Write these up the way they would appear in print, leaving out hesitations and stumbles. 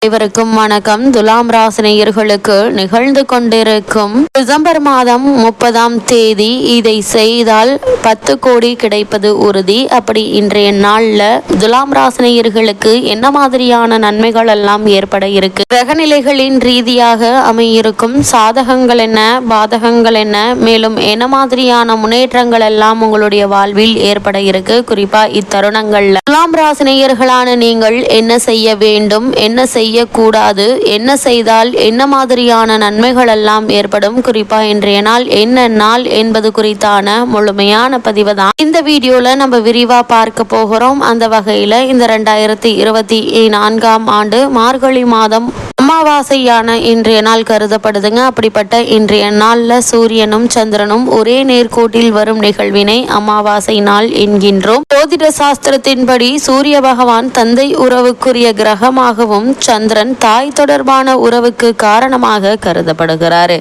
அனைவருக்கும் வணக்கம். துலாம் ராசினியர்களுக்கு நிகழ்ந்து கொண்டிருக்கும் டிசம்பர் மாதம் 30ஆம் தேதி இதை செய்தால் 10 கோடி கிடைப்பது உறுதி. அப்படி இன்றைய நாள்ல துலாம் ராசினியர்களுக்கு என்ன மாதிரியான நன்மைகள் எல்லாம் ஏற்பட இருக்கு, கிரகநிலைகளின் ரீதியாக அமையிருக்கும் சாதகங்கள் என்ன, பாதகங்கள் என்ன, மேலும் என்ன மாதிரியான முன்னேற்றங்கள் எல்லாம் உங்களுடைய வாழ்வில் ஏற்பட இருக்கு. குறிப்பா இத்தருணங்கள்ல துலாம் ராசினியர்களான நீங்கள் என்ன செய்ய வேண்டும், என்ன செய்யக்கூடாது, என்ன செய்தால் என்ன மாதிரியான நன்மைகள் எல்லாம் ஏற்படும், குறிப்பா இன்றைய நாள் என்ன நாள் என்பது குறித்தான முழுமையான பதிவு தான் இந்த வீடியோல நம்ம விரிவா பார்க்க போகிறோம். அந்த வகையில இந்த 2024ஆம் ஆண்டு மார்கழி மாதம் அமாவாசையான இன்றைய நாள் கருதப்படுதுங்க. அப்படிப்பட்ட இன்றைய நாள்ல சூரியனும் சந்திரனும் ஒரே நேர்கோட்டில் வரும் நிகழ்வினை அமாவாசை நாள் என்கின்றோம். ஜோதிட சாஸ்திரத்தின்படி சூரிய பகவான் தந்தை உறவுக்குரிய கிரகமாகவும் சந்திரன் தாய் தொடர்பான உறவுக்கு காரணமாக கருதப்படுகிறார்.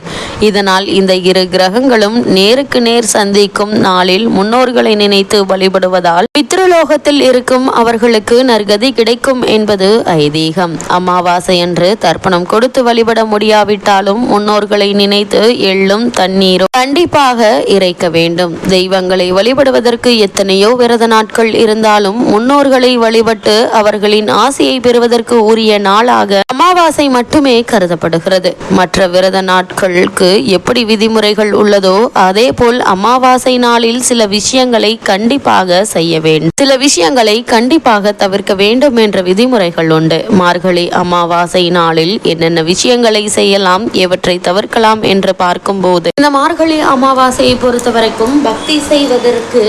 இதனால் இந்த இரு கிரகங்களும் நேருக்கு நேர் சந்திக்கும் நாளில் முன்னோர்களை நினைத்து வழிபடுவதால் பித்ருலோகத்தில் இருக்கும் அவர்களுக்கு நற்கதி கிடைக்கும் என்பது ஐதீகம். அமாவாசை அன்று தர்ப்பணம் கொடுத்து வழிபட முடியாவிட்டாலும் முன்னோர்களை நினைத்து எள்ளும் தண்ணீரும் கண்டிப்பாக இறைக்க வேண்டும். தெய்வங்களை வழிபடுவதற்கு எத்தனையோ விரத நாட்கள் இருந்தாலும் முன்னோர்களை வழிபட்டு அவர்களின் ஆசையை பெறுவதற்கு உரிய நாளாக அமாவாசை மட்டுமே கருதப்படுகிறது. மற்ற விரத நாட்களுக்கு எப்படி விதிமுறைகள் உள்ளதோ அதே போல் அமாவாசை நாளில் சில விஷயங்களை கண்டிப்பாக செய்ய வேண்டும், சில விஷயங்களை கண்டிப்பாக தவிர்க்க வேண்டும் என்ற விதிமுறைகள் உண்டு. மார்கழி அமாவாசை நாளில் என்னென்ன விஷயங்களை செய்யலாம், எவற்றை தவிர்க்கலாம் என்று பார்க்கும்போது இந்த மார்கழி அமாவாசையை பொறுத்தவரைக்கும் பக்தி செய்வதற்கு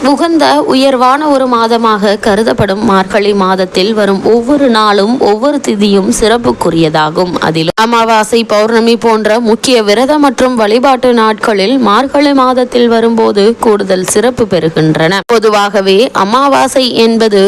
உகந்த உயர்வான ஒரு மாதமாக கருதப்படும் மார்கழி மாதத்தில் வரும் ஒவ்வொரு நாளும் ஒவ்வொரு திதியும் சிறப்புக்குரியதாகும். அதிலும் அமாவாசை, பௌர்ணமி போன்ற முக்கிய விரத மற்றும் வழிபாட்டு நாட்களில் மார்கழி மாதத்தில் வரும்போது கூடுதல் சிறப்பு பெறுகின்றன. பொதுவாகவே அமாவாசை என்பது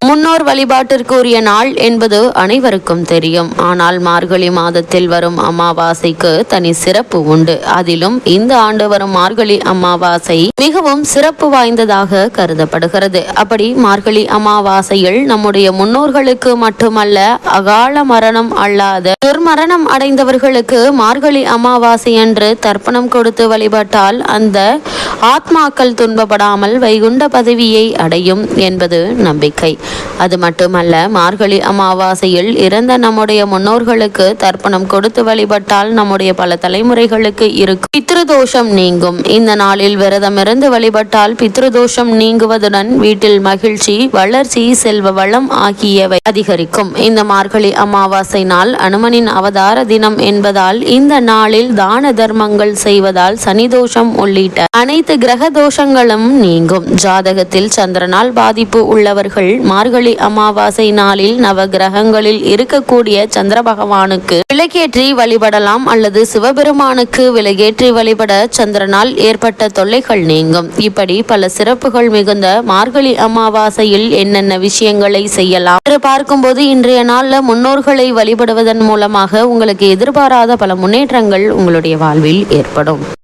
முன்னோர் வழிபாட்டிற்கு உரிய நாள் என்பது அனைவருக்கும் தெரியும். ஆனால் மார்கழி மாதத்தில் வரும் அமாவாசைக்கு தனி சிறப்பு உண்டு. அதிலும் இந்த ஆண்டு வரும் மார்கழி அமாவாசை மிகவும் சிறப்பு வாய்ந்ததாக கருதப்படுகிறது. அப்படி மார்கழி அமாவாசையில் நம்முடைய முன்னோர்களுக்கு மட்டுமல்ல, அகால மரணம் அல்லாத துர்மரணம் அடைந்தவர்களுக்கு மார்கழி அமாவாசை அன்று தர்ப்பணம் கொடுத்து வழிபட்டால் அந்த ஆத்மாக்கள் துன்பப்படாமல் வைகுண்ட பதவியை அடையும் என்பது நம்பிக்கை. அது மட்டுமல்ல, மார்கழி அமாவாசையில் இறந்த நம்முடைய முன்னோர்களுக்கு தர்ப்பணம் கொடுத்து வழிபட்டால் நம்முடைய பல தலைமுறைகளுக்கு இருக்கும் பித்ருதோஷம் நீங்கும். இந்த நாளில் விரதம் இருந்து வழிபட்டால் பித்ருதோஷம் நீங்குவதுடன் வீட்டில் மகிழ்ச்சி, வளர்ச்சி, செல்வ வளம் ஆகியவை அதிகரிக்கும். இந்த மார்கழி அமாவாசை நாள் அனுமனின் அவதார தினம் என்பதால் இந்த நாளில் தான தர்மங்கள் செய்வதால் சனிதோஷம் உள்ளிட்ட அனைத்து கிரக தோஷங்களும் நீங்கும். ஜாதகத்தில் சந்திரனால் பாதிப்பு உள்ளவர்கள் மார்கழி அமாவாசை நாளில் நவ கிரகங்களில் இருக்கக்கூடிய சந்திர பகவானுக்கு விளக்கேற்றி வழிபடலாம் அல்லது சிவபெருமானுக்கு விளக்கேற்றி வழிபட சந்திரனால் ஏற்பட்ட தொல்லைகள் நீங்கும். இப்படி பல சிறப்புகள் மிகுந்த மார்கழி அமாவாசையில் என்னென்ன விஷயங்களை செய்யலாம் என்று பார்க்கும்போது இன்றைய நாள்ல முன்னோர்களை வழிபடுவதன் மூலமாக உங்களுக்கு எதிர்பாராத பல முன்னேற்றங்கள் உங்களுடைய வாழ்வில் ஏற்படும்.